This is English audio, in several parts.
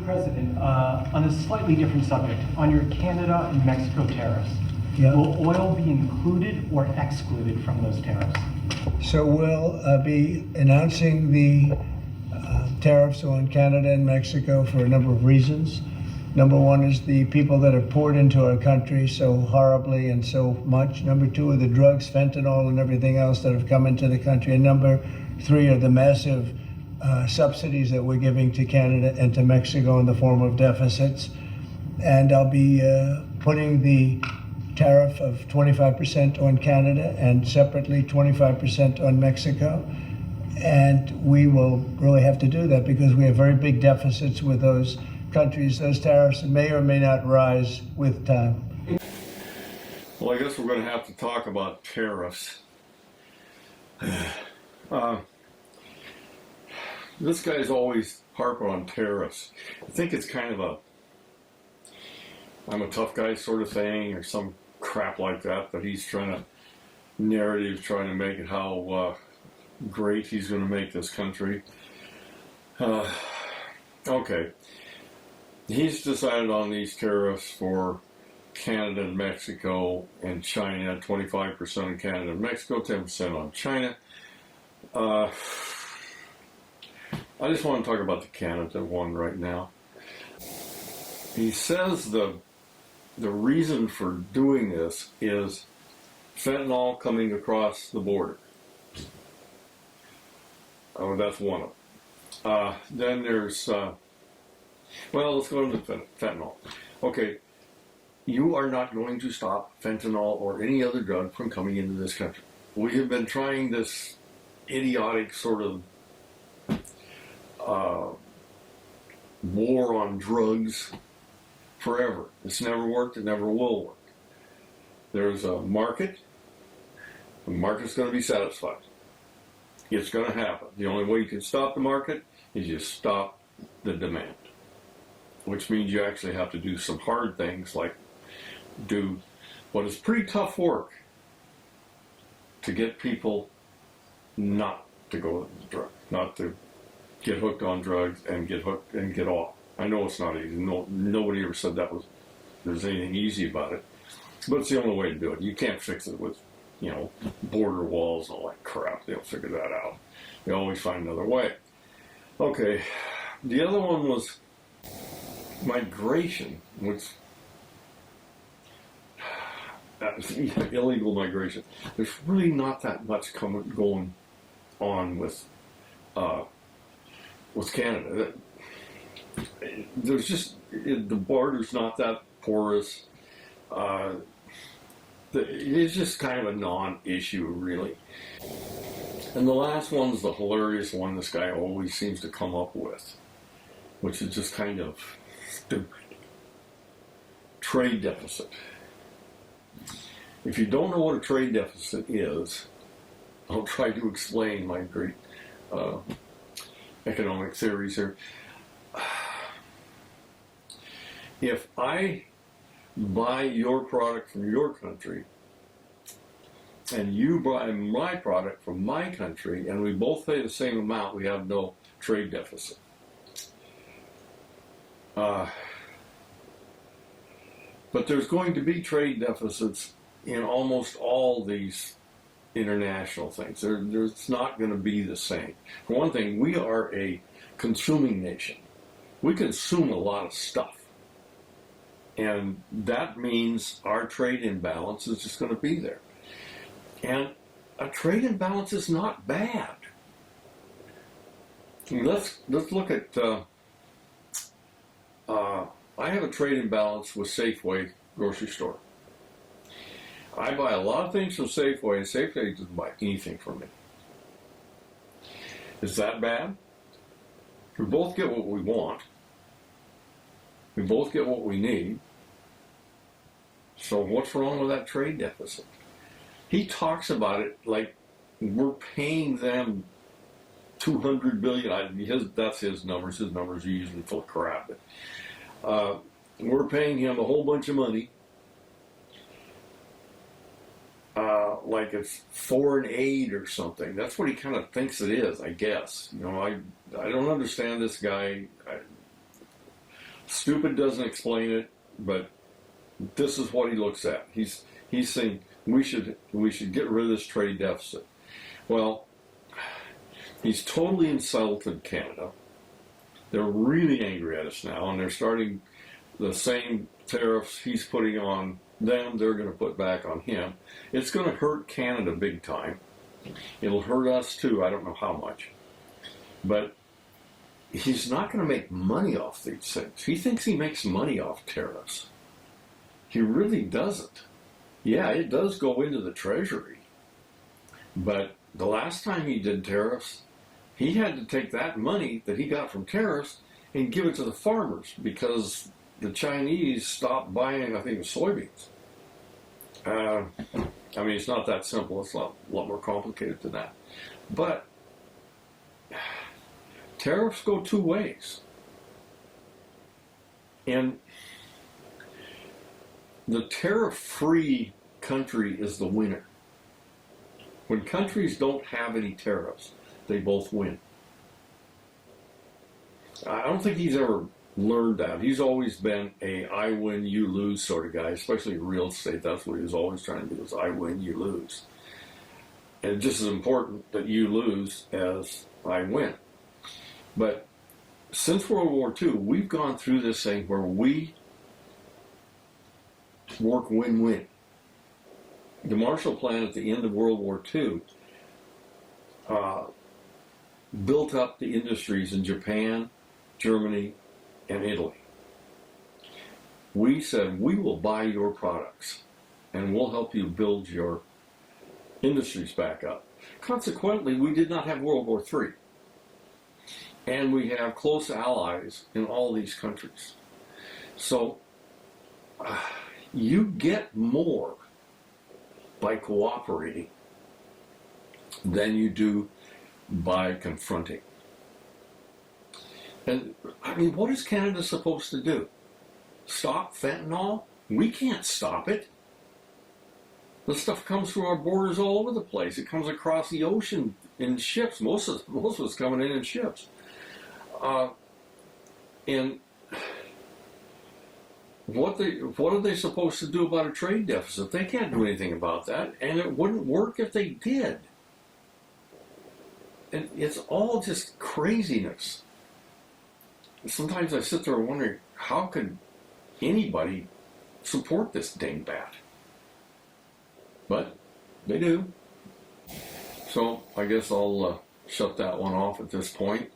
Mr. President, on a slightly different subject, on your Canada and Mexico tariffs, will oil be included or excluded from those tariffs? So we'll be announcing the tariffs on Canada and Mexico for a number of reasons. Number one is the people that have poured into our country so horribly and so much. Number two are the drugs, fentanyl, and everything else that have come into the country. And number three are the massive subsidies that we're giving to Canada and to Mexico in the form of deficits. And I'll be putting the tariff of 25% on Canada and separately 25% on Mexico. And we will really have to do that because we have very big deficits with those countries. Those tariffs may or may not rise with time. Well, I guess we're going to have to talk about tariffs. This guy's always harping on tariffs. I think it's kind of a I'm a tough guy sort of thing or some crap like that he's trying to make it how great he's going to make this country. Okay. He's decided on these tariffs for Canada and Mexico and China, 25% on Canada and Mexico, 10% on China. I just want to talk about the Canada one right now. He says the reason for doing this is fentanyl coming across the border. Oh, that's one of them. Then there's, well, let's go into fentanyl. Okay, you are not going to stop fentanyl or any other drug from coming into this country. We have been trying this idiotic sort of war on drugs forever. It's never worked, it never will work. There's a market, the market's going to be satisfied. It's going to happen. The only way you can stop the market is you stop the demand, which means you actually have to do some hard things like do what is pretty tough work to get people not to go to the drug, not to get hooked on drugs and get hooked and get off. I know it's not easy. Nobody ever said there's anything easy about it, but it's the only way to do it. You can't fix it with, border walls and all that crap. They'll figure that out. They always find another way. Okay, the other one was migration, which illegal migration. There's really not that much going on with Canada. There's just the border's not that porous. It's just kind of a non-issue, really. And the last one's the hilarious one this guy always seems to come up with, which is just kind of stupid. Trade deficit. If you don't know what a trade deficit is, I'll try to explain my great economic theories here. If I buy your product from your country and you buy my product from my country and we both pay the same amount, we have no trade deficit. But there's going to be trade deficits in almost all these international things. It's not going to be the same. For one thing, we are a consuming nation. We consume a lot of stuff. And that means our trade imbalance is just going to be there. And a trade imbalance is not bad. Let's look at, I have a trade imbalance with Safeway grocery store. I buy a lot of things from Safeway, and Safeway doesn't buy anything from me. Is that bad? We both get what we want. We both get what we need. So what's wrong with that trade deficit? He talks about it like we're paying them $200 billion. That's his numbers. His numbers are usually full of crap. But, we're paying him a whole bunch of money. Like it's foreign aid or something. That's what he kind of thinks it is, I guess. I don't understand this guy. Stupid doesn't explain it, but this is what he looks at. He's saying we should get rid of this trade deficit. Well, he's totally insulted Canada. They're really angry at us now, and they're starting the same tariffs he's putting on them, they're going to put back on him. It's going to hurt Canada big time. It'll hurt us too. I don't know how much. But he's not going to make money off these things. He thinks he makes money off tariffs. He really doesn't. Yeah, it does go into the treasury. But the last time he did tariffs, he had to take that money that he got from tariffs and give it to the farmers because the Chinese stopped buying, I think, soybeans. I mean, it's not that simple. It's a lot more complicated than that. But tariffs go two ways. And the tariff-free country is the winner. When countries don't have any tariffs, they both win. I don't think he's ever learned that. He's always been a I win, you lose sort of guy, especially in real estate. That's what he was always trying to do, is I win, you lose. And it's just as important that you lose as I win. But since World War II, we've gone through this thing where we work win-win. The Marshall Plan at the end of World War II built up the industries in Japan, Germany, and Italy. We said, we will buy your products and we'll help you build your industries back up. Consequently, we did not have World War III. And we have close allies in all these countries. So you get more by cooperating than you do by confronting. And, I mean, what is Canada supposed to do? Stop fentanyl? We can't stop it. This stuff comes through our borders all over the place. It comes across the ocean in ships. Most of it's coming in ships. And what are they supposed to do about a trade deficit? They can't do anything about that, and it wouldn't work if they did. And it's all just craziness. Sometimes I sit there wondering, how could anybody support this dingbat? But they do. So I guess I'll shut that one off at this point.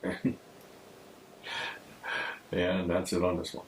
And that's it on this one.